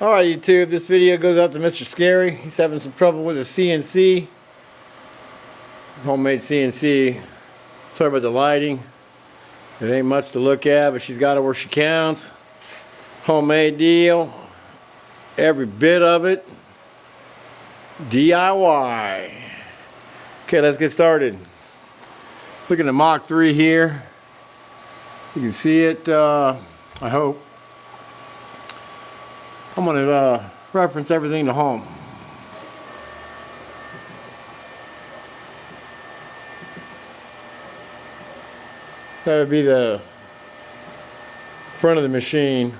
Alright YouTube, this video goes out to Mr. Scary. He's having some trouble with his CNC. Homemade CNC. Sorry about the lighting. It ain't much to look at, but she's got it where she counts. Homemade deal. Every bit of it. DIY. Okay, let's get started. Looking at Mach 3 here. You can see it, I hope. I'm going to reference everything to home. That would be the front of the machine,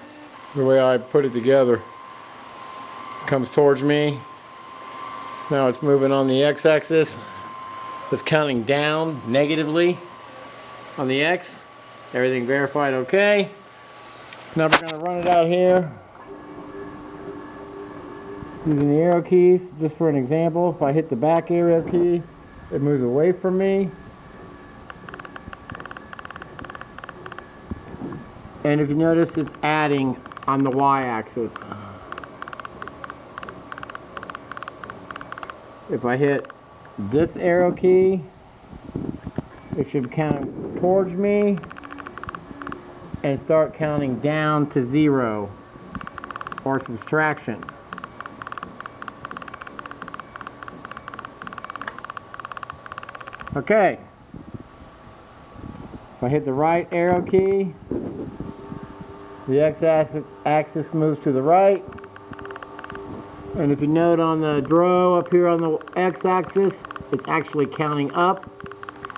the way I put it together. Comes towards me. Now it's moving on the x-axis. It's counting down negatively on the x. Everything verified okay. Now we're going to run it out here. Using the arrow keys, just for an example, if I hit the back arrow key, it moves away from me. And if you notice, it's adding on the y-axis. If I hit this arrow key, it should count towards me and start counting down to 0 or subtraction. Okay, if I hit the right arrow key, the x-axis moves to the right. And if you note on the draw up here on the x-axis, it's actually counting up.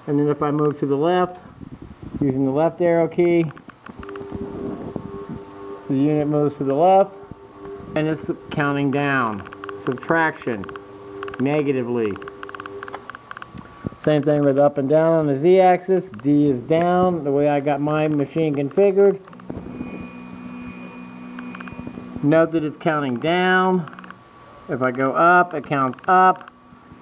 And then if I move to the left, using the left arrow key, the unit moves to the left, and it's counting down, subtraction, negatively. Same thing with up and down on the z-axis. D is down, the way I got my machine configured. Note that it's counting down. If I go up, it counts up.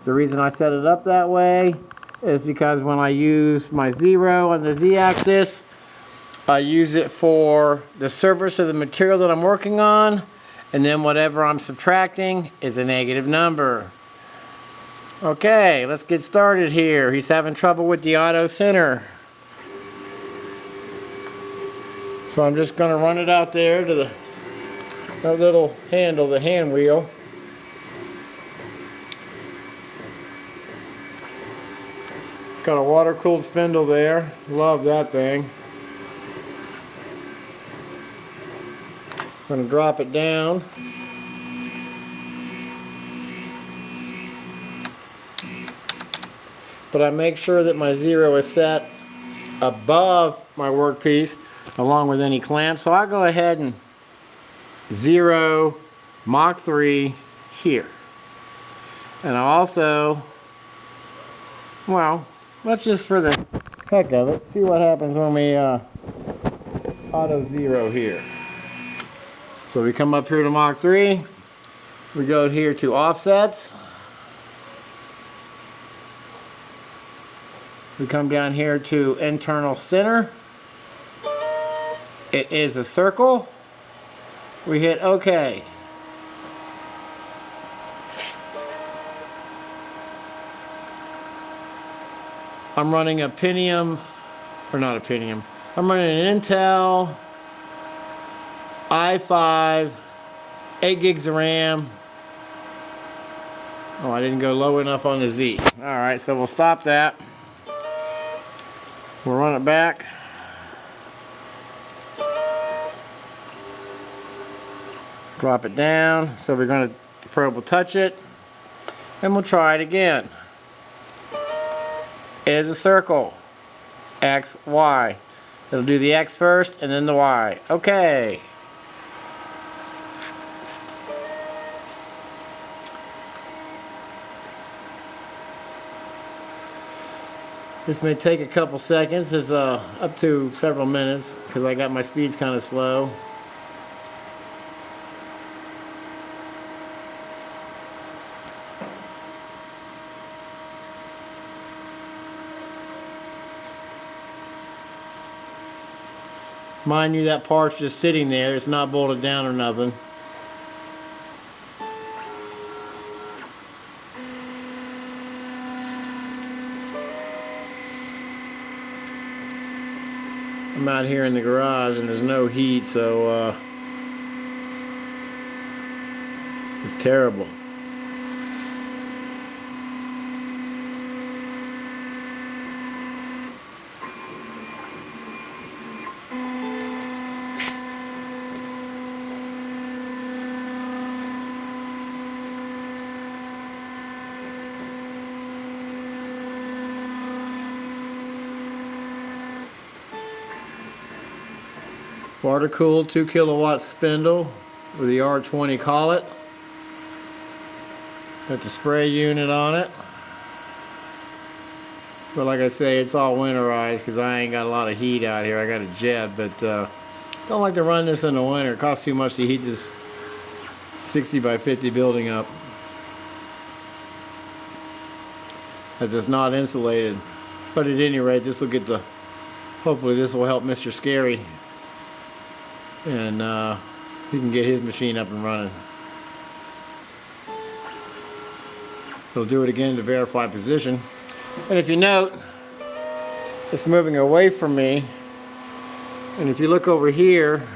The reason I set it up that way is because when I use my 0 on the z-axis, I use it for the surface of the material that I'm working on, and then whatever I'm subtracting is a negative number. Okay, let's get started here. He's having trouble with the auto center. So I'm just going to run it out there to that little handle, the hand wheel. Got a water-cooled spindle there. Love that thing. Going to drop it down. But I make sure that my 0 is set above my workpiece along with any clamp. So I'll go ahead and 0 Mach 3 here. And I'll also, well, let's just for the heck of it, see what happens when we auto 0 here. So we come up here to Mach 3. We go here to offsets. We come down here to internal center. It is a circle. We hit OK. I'm running a Pentium, or not a Pentium. I'm running an Intel i5, 8 gigs of RAM. Oh, I didn't go low enough on the Z. Alright, so we'll stop that. We'll run it back. Drop it down. So we're going to, the probe will touch it. And we'll try it again. It is a circle. X, Y. It'll do the X first and then the Y. Okay. This may take a couple seconds. It's up to several minutes because I got my speeds kind of slow. Mind you, that part's just sitting there. It's not bolted down or nothing. I'm out here in the garage and there's no heat, so it's terrible. Water cooled 2 kilowatt spindle with the R20 collet. Got the spray unit on it. But like I say, it's all winterized because I ain't got a lot of heat out here. I got a jet, but don't like to run this in the winter. It costs too much to heat this 60 by 50 building up, as it's not insulated. But at any rate, this will get the, hopefully this will help Mr. Scary, and he can get his machine up and running. He'll do it again to verify position. And if you note, it's moving away from me. And if you look over here,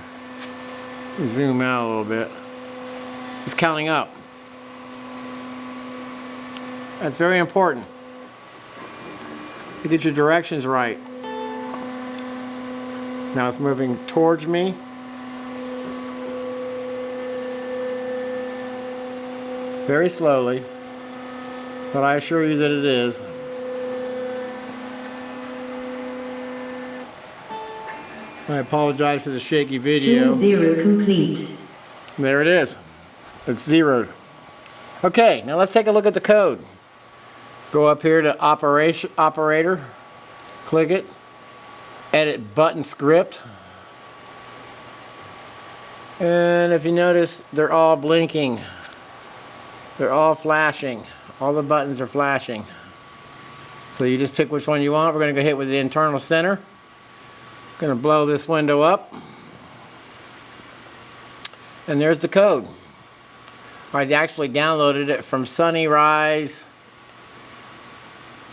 zoom out a little bit, it's counting up. That's very important to get your directions right. Now it's moving towards me. Very slowly, but I assure you that it is. I apologize for the shaky video. 0 complete. There it is. It's zeroed. Okay, now let's take a look at the code. Go up here to operator, click it, edit button script. And if you notice, they're all blinking. They're all flashing. All the buttons are flashing. So you just pick which one you want. We're going to go hit with the internal center. Going to blow this window up. And there's the code. I actually downloaded it from sunnyrise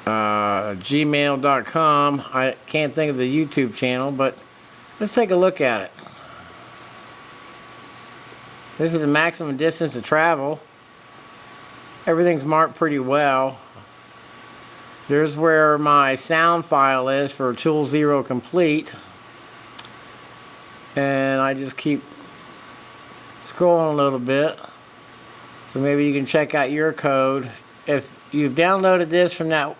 gmail.com. I can't think of the YouTube channel, but let's take a look at it. This is the maximum distance to travel. Everything's marked pretty well. There's where my sound file is for Tool 0 Complete. And I just keep scrolling a little bit. So maybe you can check out your code. If you've downloaded this from that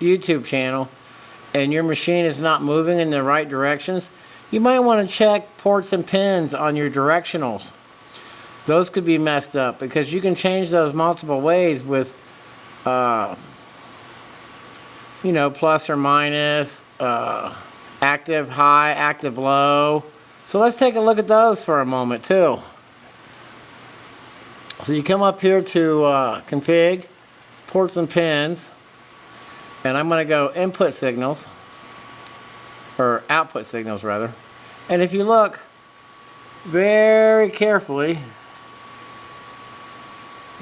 YouTube channel and your machine is not moving in the right directions, you might want to check ports and pins on your directionals. Those could be messed up because you can change those multiple ways with, you know, plus or minus, active high, active low. So let's take a look at those for a moment too. So you come up here to config, ports and pins, and I'm going to go input signals, or output signals rather. And if you look very carefully,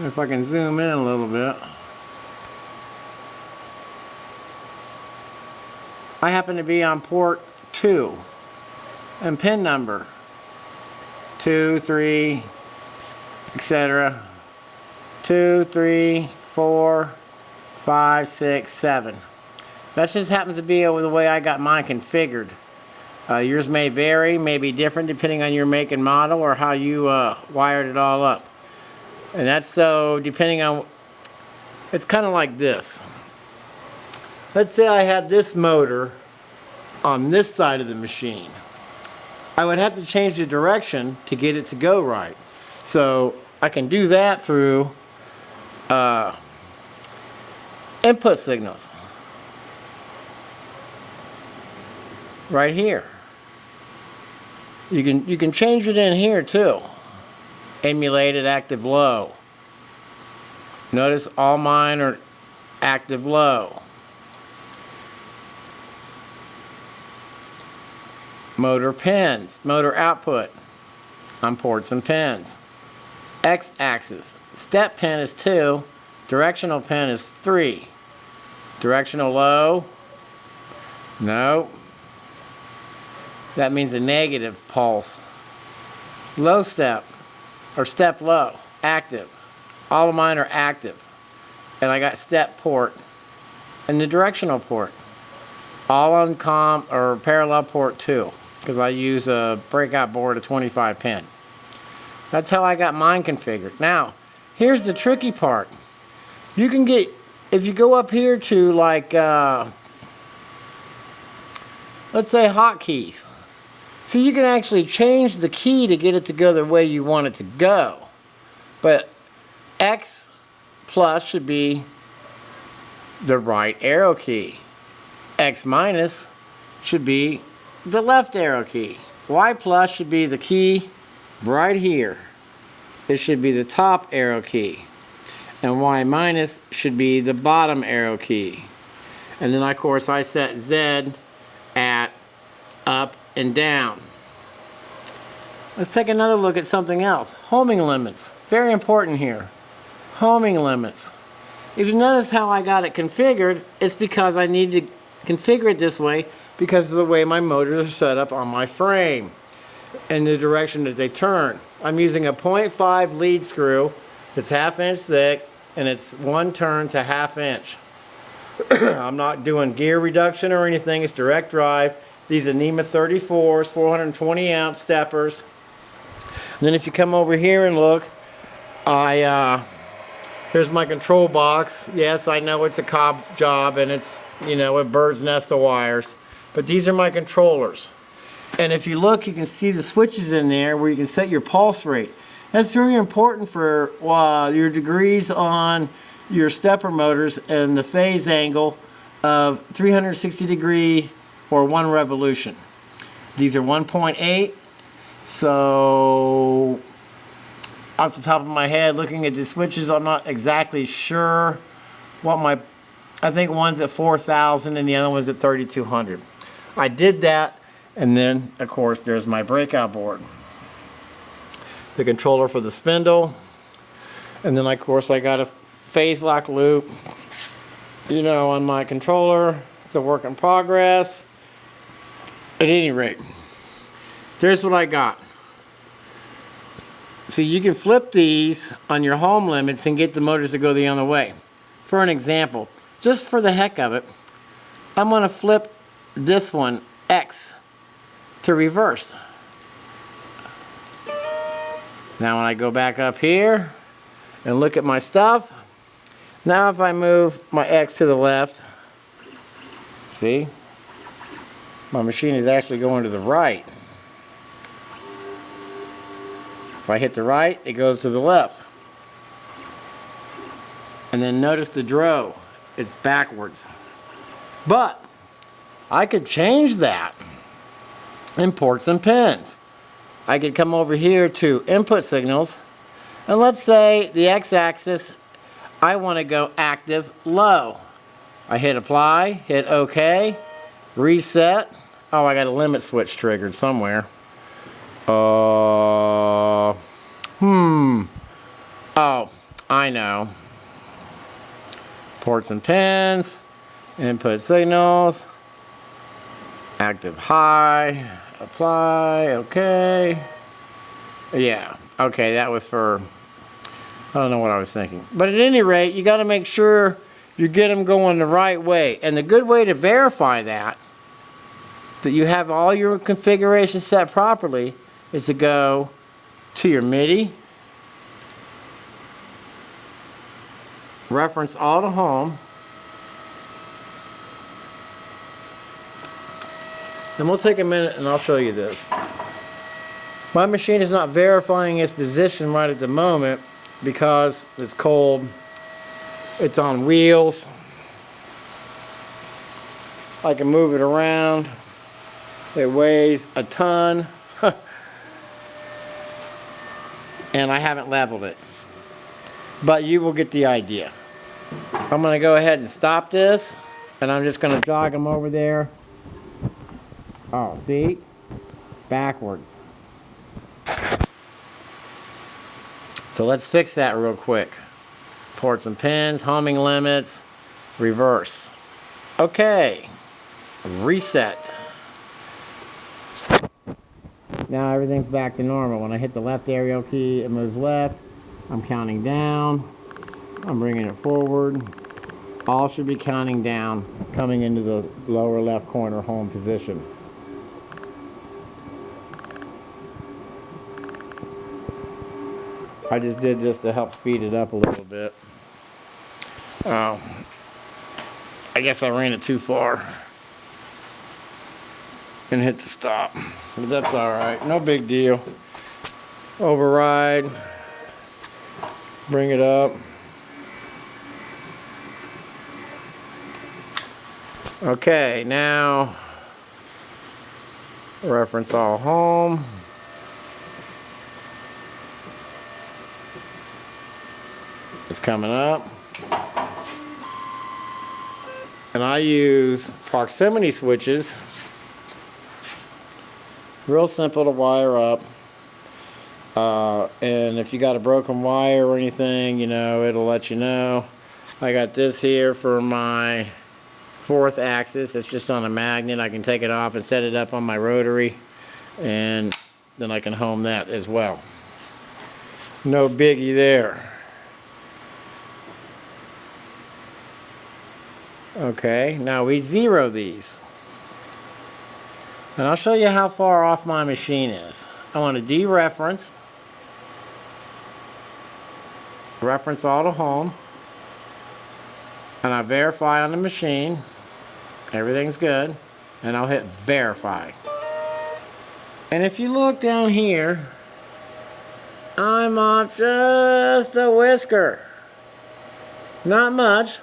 if I can zoom in a little bit, I happen to be on port 2 and pin number 2, 3, etc. 2, 3, 4, 5, 6, 7. That just happens to be the way I got mine configured. Yours may vary, may be different depending on your make and model or how you wired it all up. And that's so depending on, it's kind of like this. Let's say I had this motor on this side of the machine. I would have to change the direction to get it to go right. So I can do that through input signals. Right here. You can change it in here too. Emulated active low. Notice all mine are active low. Motor pins, motor output on ports and pins. X-axis, step pin is 2, directional pin is 3. Directional low, no. That means a negative pulse. Low step, or step low, active. All of mine are active. And I got step port and the directional port. All on or parallel port 2, because I use a breakout board of 25 pin. That's how I got mine configured. Now, here's the tricky part. You can get, if you go up here to like, let's say hotkeys. So you can actually change the key to get it to go the way you want it to go. But X plus should be the right arrow key. X minus should be the left arrow key. Y plus should be the key right here. It should be the top arrow key. And Y minus should be the bottom arrow key. And then of course I set Z at up and down. Let's take another look at something else. Homing limits. Very important here. Homing limits. If you notice how I got it configured, it's because I need to configure it this way because of the way my motors are set up on my frame and the direction that they turn. I'm using a 0.5 lead screw. It's 1/2 inch thick and it's 1 turn to 1/2 inch. I'm not doing gear reduction or anything. It's direct drive. These are NEMA 34s, 420 ounce steppers. And then if you come over here and look, here's my control box. Yes, I know it's a cob job and it's, you know, a bird's nest of wires. But these are my controllers. And if you look, you can see the switches in there where you can set your pulse rate. That's very important for your degrees on your stepper motors and the phase angle of 360 degree or 1 revolution. These are 1.8. So off the top of my head, looking at the switches, I'm not exactly sure what I think one's at 4,000 and the other one's at 3,200. I did that, and then of course there's my breakout board. The controller for the spindle, and then of course I got a phase lock loop, you know, on my controller. It's a work in progress. At any rate, there's what I got. See, you can flip these on your home limits and get the motors to go the other way. For an example, just for the heck of it, I'm going to flip this one, X, to reverse. Now when I go back up here and look at my stuff, now if I move my X to the left, see, my machine is actually going to the right. If I hit the right, it goes to the left. And then notice the dro, it's backwards. But I could change that in ports and pins. I could come over here to input signals, and let's say the x-axis, I want to go active low. I hit apply, hit OK, reset. Oh, I got a limit switch triggered somewhere. Oh, I know. Ports and pins, input signals, active high, apply, okay. Yeah, okay, that was for, I don't know what I was thinking. But at any rate, you got to make sure you get them going the right way. And the good way to verify that you have all your configurations set properly, is to go to your MIDI, reference all to home, and we'll take a minute and I'll show you this. My machine is not verifying its position right at the moment because it's cold, it's on wheels, I can move it around, it weighs a ton. And I haven't leveled it, but you will get the idea. I'm going to go ahead and stop this, and I'm just going to jog them over there. Oh, see? Backwards. So let's fix that real quick. Ports and pins, homing limits, reverse. Okay, reset. Now everything's back to normal. When I hit the left aerial key, it moves left. I'm counting down. I'm bringing it forward. All should be counting down, coming into the lower left corner home position. I just did this to help speed it up a little bit. I guess I ran it too far and hit the stop, but that's all right, no big deal. Override, bring it up. Okay, now reference all home. It's coming up. And I use proximity switches. Real simple to wire up. And if you got a broken wire or anything, you know, it'll let you know. I got this here for my 4th axis. It's just on a magnet. I can take it off and set it up on my rotary, and then I can home that as well. No biggie there. Okay, now we zero these. And I'll show you how far off my machine is. I want to dereference. Reference all to home. And I verify on the machine. Everything's good. And I'll hit verify. And if you look down here, I'm off just a whisker. Not much.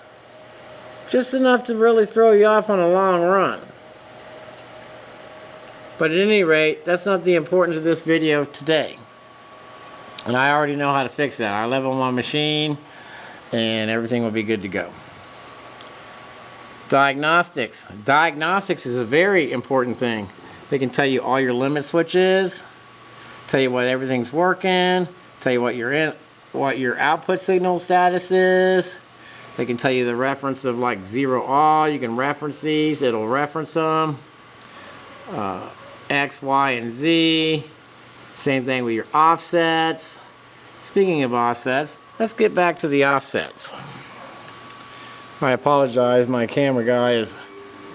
Just enough to really throw you off on a long run. But at any rate, that's not the importance of this video today. And I already know how to fix that. I level my machine and everything will be good to go. Diagnostics. Diagnostics is a very important thing. They can tell you all your limit switches, tell you what everything's working, tell you what your output signal status is. They can tell you the reference of like 0 all. You can reference these. It'll reference them. X, Y, and Z. Same thing with your offsets. Speaking of offsets, let's get back to the offsets. I apologize. My camera guy is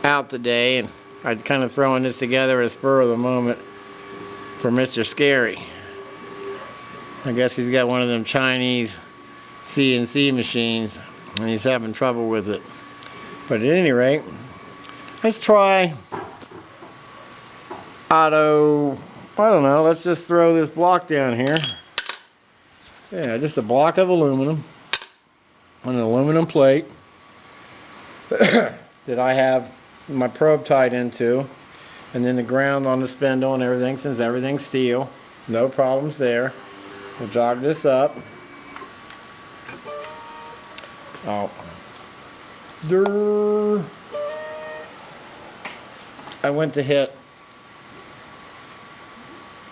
out today, and I'm kind of throwing this together at a spur of the moment for Mr. Scary. I guess he's got one of them Chinese CNC machines, and he's having trouble with it. But at any rate, let's try auto. I don't know, let's just throw this block down here. Yeah, just a block of aluminum on an aluminum plate that I have my probe tied into, and then the ground on the spindle and everything, since everything's steel. No problems there. We'll jog this up. Oh. I went to hit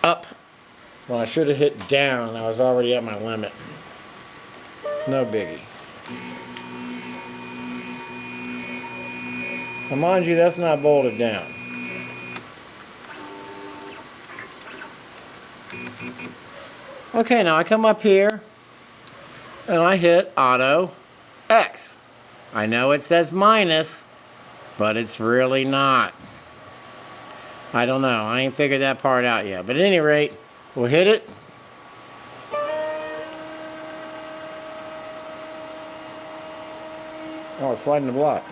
up when I should have hit down, and I was already at my limit. No biggie. Now mind you, that's not bolted down. Okay, now I come up here and I hit auto X. I know it says minus, but it's really not. I don't know. I ain't figured that part out yet. But at any rate, we'll hit it. Oh, it's sliding the block.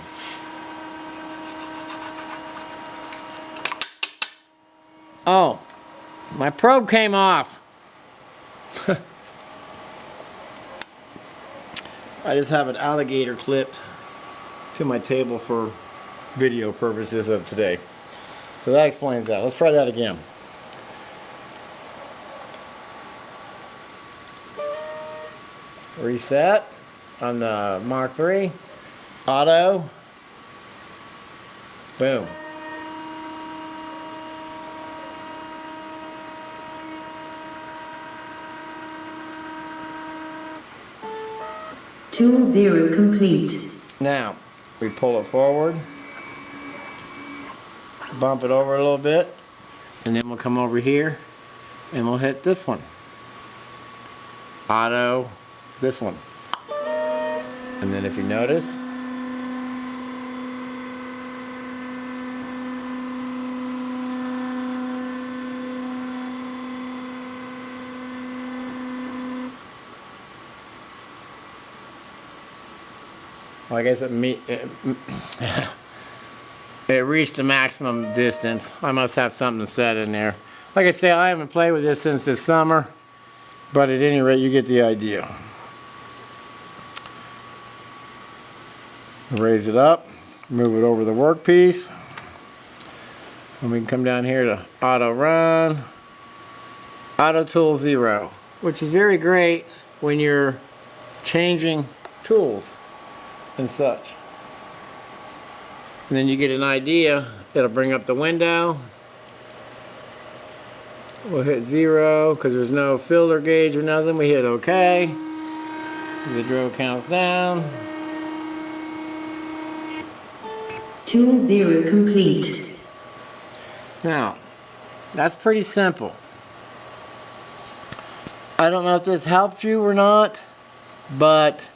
Oh, my probe came off. I just have an alligator clipped to my table for video purposes of today. So that explains that. Let's try that again. Reset on the Mach 3. Auto. Boom. Tool 0 complete. Now, we pull it forward, bump it over a little bit, and then we'll come over here and we'll hit this one. Auto, this one. And then if you notice, well, I guess it reached the maximum distance. I must have something set in there. Like I say, I haven't played with this since this summer, but at any rate, you get the idea. Raise it up, move it over the workpiece, and we can come down here to Auto Run, Auto Tool 0, which is very great when you're changing tools and such. And then you get an idea. It'll bring up the window. We'll hit 0 because there's no filter gauge or nothing. We hit OK. The drill counts down. Tool 0 complete. Now, that's pretty simple. I don't know if this helped you or not, but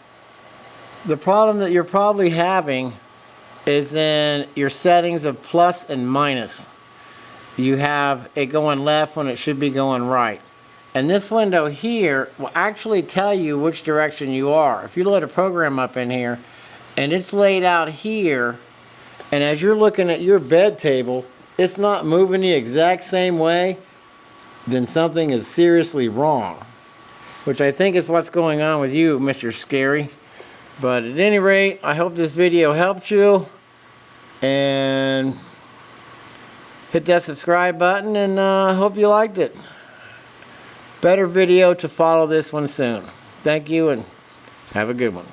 the problem that you're probably having is in your settings of plus and minus. You have it going left when it should be going right. And this window here will actually tell you which direction you are. If you load a program up in here and it's laid out here, and as you're looking at your bed table, it's not moving the exact same way, then something is seriously wrong. Which I think is what's going on with you, Mr. Scary. But at any rate, I hope this video helped you. And hit that subscribe button, and I hope you liked it. Better video to follow this one soon. Thank you, and have a good one.